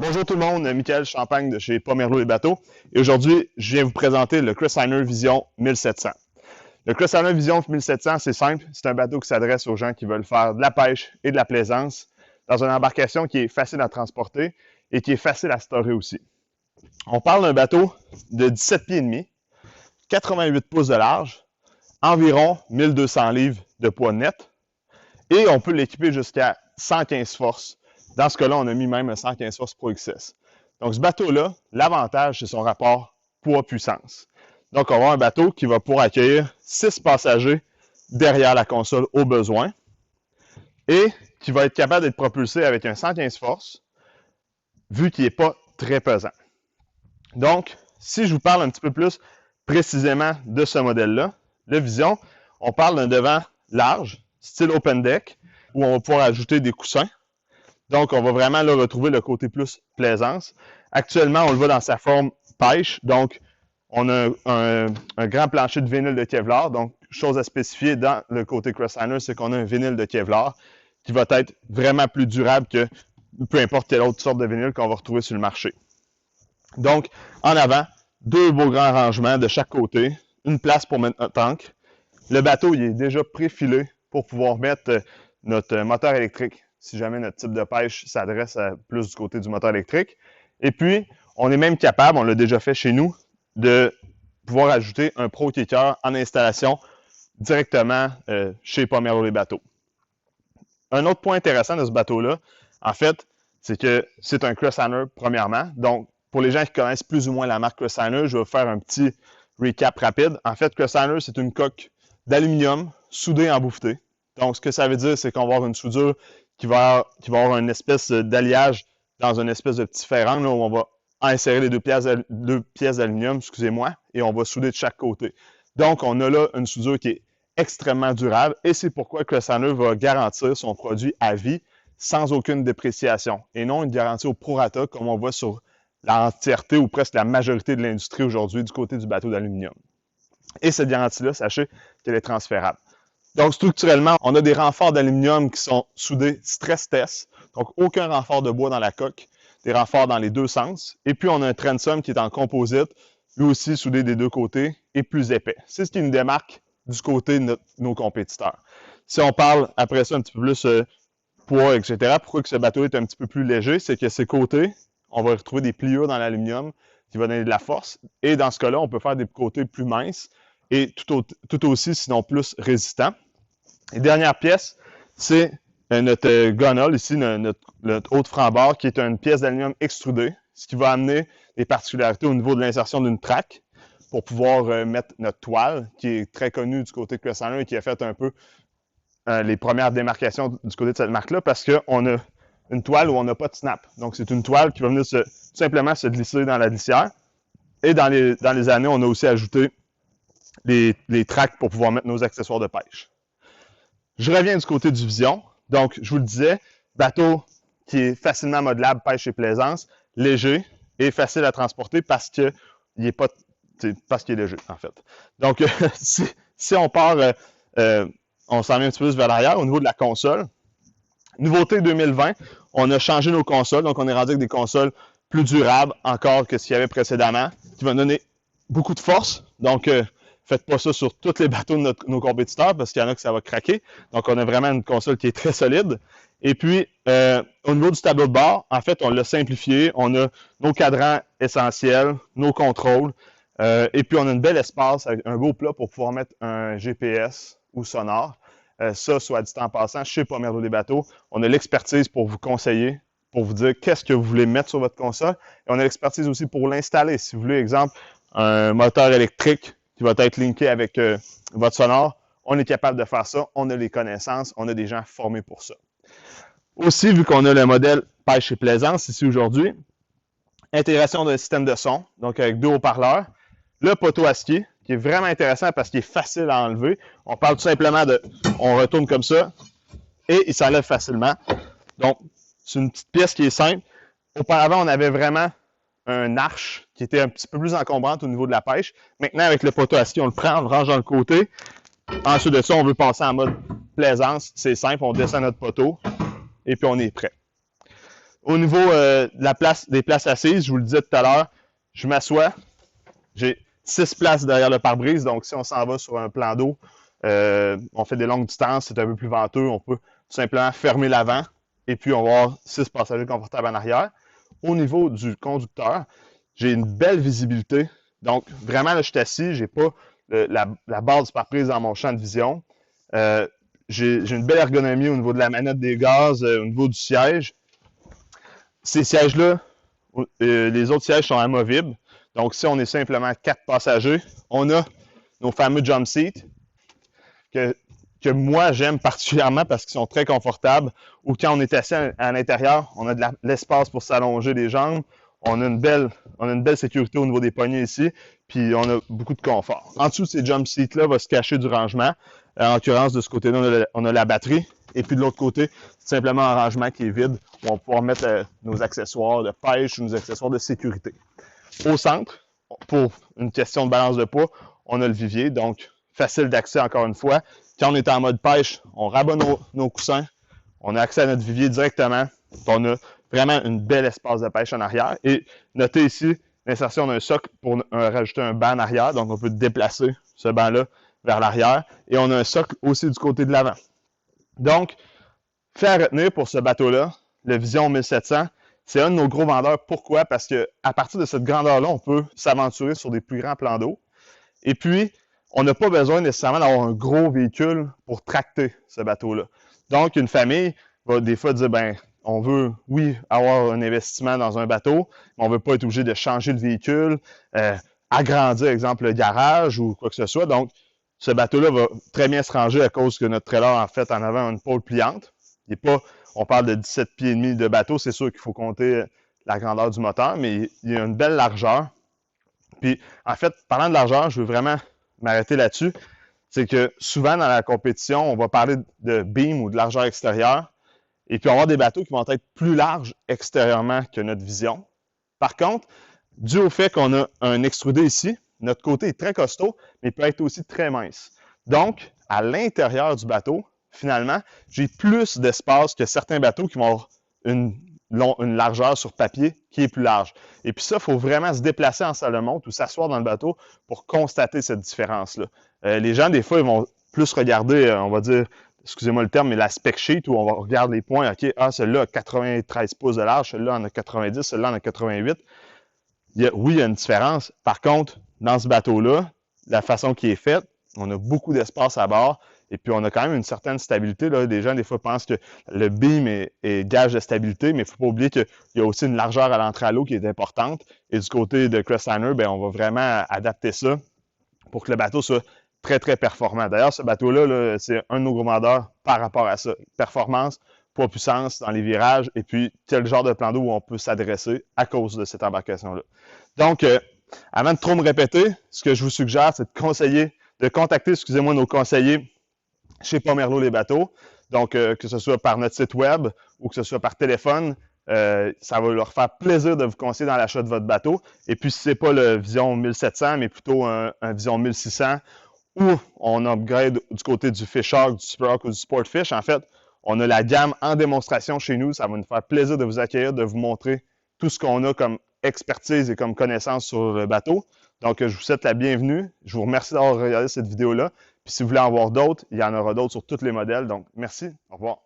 Bonjour tout le monde, Michael Champagne de chez Pomerleau les bateaux. Et aujourd'hui, je viens vous présenter le Cruisliner Vision 1700. Le Cruisliner Vision 1700, c'est simple, c'est un bateau qui s'adresse aux gens qui veulent faire de la pêche et de la plaisance dans une embarcation qui est facile à transporter et qui est facile à storer aussi. On parle d'un bateau de 17 pieds et demi, 88 pouces de large, environ 1200 livres de poids net et on peut l'équiper jusqu'à 115 forces. Dans ce cas-là, on a mis même un 115 forces Pro XS. Donc, ce bateau-là, l'avantage, c'est son rapport poids-puissance. Donc, on va avoir un bateau qui va pouvoir accueillir 6 passagers derrière la console au besoin et qui va être capable d'être propulsé avec un 115 forces, vu qu'il n'est pas très pesant. Donc, si je vous parle un petit peu plus précisément de ce modèle-là, le Vision, on parle d'un devant large, style open deck, où on va pouvoir ajouter des coussins. Donc, on va vraiment là, retrouver le côté plus plaisance. Actuellement, on le voit dans sa forme pêche. Donc, on a un grand plancher de vinyle de Kevlar. Donc, chose à spécifier dans le côté Cruisliner, c'est qu'on a un vinyle de Kevlar qui va être vraiment plus durable que peu importe quelle autre sorte de vinyle qu'on va retrouver sur le marché. Donc, en avant, deux beaux grands rangements de chaque côté, une place pour mettre notre tank. Le bateau, il est déjà préfilé pour pouvoir mettre notre moteur électrique, si jamais notre type de pêche s'adresse plus du côté du moteur électrique. Et puis, on est même capable, on l'a déjà fait chez nous, de pouvoir ajouter un Pro Kicker en installation directement chez Pomerleau les bateaux. Un autre point intéressant de ce bateau-là, en fait, c'est que c'est un Cruisliner premièrement. Donc, pour les gens qui connaissent plus ou moins la marque Cruisliner, je vais vous faire un petit recap rapide. En fait, Cruisliner, c'est une coque d'aluminium soudée en bouffeté. Donc, ce que ça veut dire, c'est qu'on va avoir une soudure qui va avoir une espèce d'alliage dans une espèce de petit ferrang là, où on va insérer les deux pièces d'aluminium, excusez-moi, et on va souder de chaque côté. Donc, on a là une soudure qui est extrêmement durable et c'est pourquoi Cruisliner va garantir son produit à vie sans aucune dépréciation et non une garantie au prorata comme on voit sur l'entièreté ou presque la majorité de l'industrie aujourd'hui du côté du bateau d'aluminium. Et cette garantie-là, sachez qu'elle est transférable. Donc, structurellement, on a des renforts d'aluminium qui sont soudés stress test. Donc, aucun renfort de bois dans la coque, des renforts dans les deux sens. Et puis, on a un transom qui est en composite, lui aussi soudé des deux côtés et plus épais. C'est ce qui nous démarque du côté de nos compétiteurs. Si on parle après ça un petit peu plus poids, etc., pourquoi que ce bateau est un petit peu plus léger, c'est que ses côtés, on va retrouver des pliures dans l'aluminium qui va donner de la force. Et dans ce cas-là, on peut faire des côtés plus minces et tout aussi, sinon plus résistants. Et dernière pièce, c'est notre gunnel, ici, notre haut de franc-bord, qui est une pièce d'aluminium extrudée, ce qui va amener des particularités au niveau de l'insertion d'une traque pour pouvoir mettre notre toile, qui est très connue du côté de Cruisliner et qui a fait un peu les premières démarcations du côté de cette marque-là, parce qu'on a une toile où on n'a pas de snap. Donc, c'est une toile qui va venir tout simplement se glisser dans la glissière. Et dans les années, on a aussi ajouté les tracks pour pouvoir mettre nos accessoires de pêche. Je reviens du côté du Vision. Donc, je vous le disais, bateau qui est facilement modelable, pêche et plaisance, léger et facile à transporter parce qu'il est pas, parce qu'il est léger, en fait. Donc, si on part, on s'en vient un petit peu plus vers l'arrière, au niveau de la console. Nouveauté 2020, on a changé nos consoles, donc on est rendu avec des consoles plus durables encore que ce qu'il y avait précédemment, qui vont donner beaucoup de force. Donc, faites pas ça sur tous les bateaux de nos compétiteurs parce qu'il y en a que ça va craquer. Donc, on a vraiment une console qui est très solide. Et puis, au niveau du tableau de bord, en fait, on l'a simplifié. On a nos cadrans essentiels, nos contrôles. Et puis, on a une belle espace avec un beau plat pour pouvoir mettre un GPS ou sonore. Ça, soit dit en passant, chez Pomerleau les bateaux, on a l'expertise pour vous conseiller, pour vous dire qu'est-ce que vous voulez mettre sur votre console. Et on a l'expertise aussi pour l'installer. Si vous voulez, exemple, un moteur électrique qui va être linké avec votre sonore, on est capable de faire ça. On a les connaissances, on a des gens formés pour ça. Aussi, vu qu'on a le modèle pêche et plaisance ici aujourd'hui, intégration d'un système de son, donc avec deux haut-parleurs, le poteau à ski, qui est vraiment intéressant parce qu'il est facile à enlever. On parle tout simplement de, on retourne comme ça et il s'enlève facilement. Donc, c'est une petite pièce qui est simple. Auparavant, on avait vraiment un arche qui était un petit peu plus encombrante au niveau de la pêche. Maintenant, avec le poteau à ski, on le prend, on le range dans le côté. Ensuite de ça, on veut passer en mode plaisance. C'est simple, on descend notre poteau et puis on est prêt. Au niveau des places assises, je vous le disais tout à l'heure, je m'assois. J'ai 6 places derrière le pare-brise. Donc, si on s'en va sur un plan d'eau, on fait des longues distances, c'est un peu plus venteux, on peut tout simplement fermer l'avant et puis on va avoir 6 passagers confortables en arrière. Au niveau du conducteur, j'ai une belle visibilité. Donc, vraiment, là, je suis assis, j'ai pas la barre du pare-brise dans mon champ de vision. J'ai une belle ergonomie au niveau de la manette des gaz, au niveau du siège. Ces sièges-là, les autres sièges sont amovibles. Donc, si on est simplement 4 passagers, on a nos fameux jump seats que moi, j'aime particulièrement parce qu'ils sont très confortables. Ou quand on est assis à l'intérieur, on a de l'espace pour s'allonger les jambes. On a une belle sécurité au niveau des poignets ici, puis on a beaucoup de confort. En dessous de ces jump seats-là va se cacher du rangement. En l'occurrence, de ce côté-là, on a la batterie. Et puis de l'autre côté, c'est simplement un rangement qui est vide où on va pouvoir mettre nos accessoires de pêche ou nos accessoires de sécurité. Au centre, pour une question de balance de poids, on a le vivier, donc facile d'accès encore une fois. Quand on est en mode pêche, on rabat nos coussins, on a accès à notre vivier directement. On a vraiment une belle espace de pêche en arrière. Et notez ici, l'insertion d'un socle pour rajouter un banc en arrière. Donc, on peut déplacer ce banc-là vers l'arrière. Et on a un socle aussi du côté de l'avant. Donc, fait à retenir pour ce bateau-là, le Vision 1700, c'est un de nos gros vendeurs. Pourquoi? Parce qu'à partir de cette grandeur-là, on peut s'aventurer sur des plus grands plans d'eau. Et puis, on n'a pas besoin nécessairement d'avoir un gros véhicule pour tracter ce bateau-là. Donc, une famille va des fois dire, ben, on veut, oui, avoir un investissement dans un bateau, mais on ne veut pas être obligé de changer le véhicule, agrandir, exemple, le garage ou quoi que ce soit. Donc, ce bateau-là va très bien se ranger à cause que notre trailer, en fait, en avant une pôle pliante. Il n'est pas, on parle de 17 pieds et demi de bateau, c'est sûr qu'il faut compter la grandeur du moteur, mais il y a une belle largeur. Puis, en fait, parlant de largeur, je veux vraiment m'arrêter là-dessus. C'est que souvent, dans la compétition, on va parler de beam ou de largeur extérieure. Et puis, on va avoir des bateaux qui vont être plus larges extérieurement que notre Vision. Par contre, dû au fait qu'on a un extrudé ici, notre côté est très costaud, mais peut être aussi très mince. Donc, à l'intérieur du bateau, finalement, j'ai plus d'espace que certains bateaux qui vont avoir une largeur sur papier qui est plus large. Et puis ça, il faut vraiment se déplacer en salle de monte ou s'asseoir dans le bateau pour constater cette différence-là. Les gens, des fois, ils vont plus regarder, on va dire, excusez-moi le terme, mais la spec sheet où on va regarder les points. OK, celui-là a 93 pouces de large, celui-là en a 90, celui-là en a 88. Oui, il y a une différence. Par contre, dans ce bateau-là, la façon qui est faite, on a beaucoup d'espace à bord. Et puis, on a quand même une certaine stabilité. Là. Des gens, des fois, pensent que le beam est gage de stabilité, mais il ne faut pas oublier qu'il y a aussi une largeur à l'entrée à l'eau qui est importante. Et du côté de Crestliner, bien, on va vraiment adapter ça pour que le bateau soit très, très performant. D'ailleurs, ce bateau-là, c'est un de nos gros vendeurs par rapport à ça. Performance, poids, puissance dans les virages, et puis quel genre de plan d'eau où on peut s'adresser à cause de cette embarcation-là. Donc, avant de trop me répéter, ce que je vous suggère, c'est de contacter, excusez-moi, nos conseillers chez Pomerleau les bateaux. Donc, que ce soit par notre site web ou que ce soit par téléphone, ça va leur faire plaisir de vous conseiller dans l'achat de votre bateau. Et puis, si ce n'est pas le Vision 1700, mais plutôt un Vision 1600, ou on upgrade du côté du Fish Hawk, du Super Hawk ou du Sportfish, en fait, on a la gamme en démonstration chez nous. Ça va nous faire plaisir de vous accueillir, de vous montrer tout ce qu'on a comme expertise et comme connaissance sur le bateau. Donc, je vous souhaite la bienvenue. Je vous remercie d'avoir regardé cette vidéo-là. Puis si vous voulez en voir d'autres, il y en aura d'autres sur tous les modèles. Donc, merci. Au revoir.